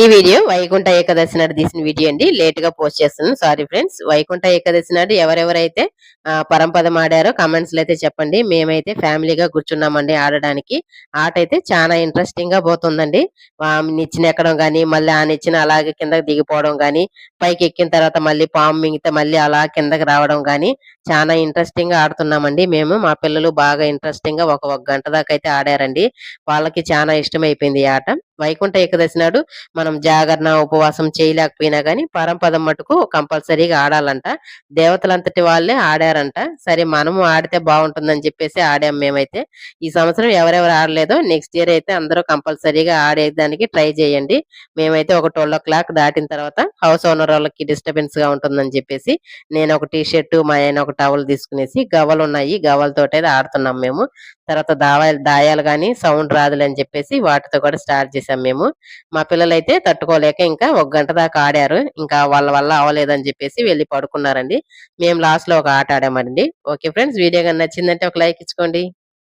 ఈ వీడియో వైకుంఠ ఏకాదశి నాడు తీసిన వీడియో అండి. లేట్ గా పోస్ట్ చేస్తున్నాను, సారీ ఫ్రెండ్స్. వైకుంఠ ఏకాదశి నాడు ఎవరెవరైతే పరంపదం ఆడారో కమెంట్స్ లో అయితే చెప్పండి. మేమైతే ఫ్యామిలీగా కూర్చున్నామండి ఆడడానికి. ఆట అయితే చాలా ఇంట్రెస్టింగ్ గా పోతుందండి. నిచ్చెన ఎక్కడం గానీ, మళ్ళీ ఆ నిచ్చెన అలాగే కిందకి దిగిపోవడం గానీ, పైకి ఎక్కిన తర్వాత మళ్ళీ పాము మింగితే మళ్ళీ అలా కిందకి రావడం గానీ, చాలా ఇంట్రెస్టింగ్ గా ఆడుతున్నామండి మేము. మా పిల్లలు బాగా ఇంట్రెస్టింగ్ గా ఒక గంట దాకా అయితే ఆడారండి. వాళ్ళకి చాలా ఇష్టమైపోయింది ఈ ఆట. వైకుంఠ ఏకాదశి నాడు మనం జాగరణ, ఉపవాసం చేయలేకపోయినా గానీ పరంపదం మటుకు కంపల్సరీగా ఆడాలంట. దేవతలంతటి వాళ్ళే ఆడారంట. సరే మనము ఆడితే బాగుంటుందని చెప్పేసి ఆడాం మేమైతే. ఈ సంవత్సరం ఎవరెవరు ఆడలేదో నెక్స్ట్ ఇయర్ అయితే అందరూ కంపల్సరీగా ఆడేదానికి ట్రై చేయండి. మేమైతే ఒక 12 దాటిన తర్వాత హౌస్ ఓనర్ వాళ్ళకి డిస్టర్బెన్స్ గా ఉంటుందని చెప్పేసి నేను ఒక టీ షర్ట్, మా ఆయన ఒక టవల్ తీసుకునేసి గవ్వలు ఉన్నాయి, గవ్వలతోటి ఆడుతున్నాం మేము. తర్వాత దాయాలు గానీ సౌండ్ రాదులని చెప్పేసి వాటితో కూడా స్టార్ట్ చేసాం మేము. మా పిల్లలైతే తట్టుకోలేక ఇంకా ఒక గంట దాకా ఆడారు. ఇంకా వాళ్ళ వల్ల అవ్వలేదని చెప్పేసి వెళ్లి పడుకున్నారండి. మేము లాస్ట్ లో ఒక ఆట ఆడామండి. ఓకే ఫ్రెండ్స్, వీడియో గాని నచ్చిందంటే ఒక లైక్ ఇచ్చుకోండి.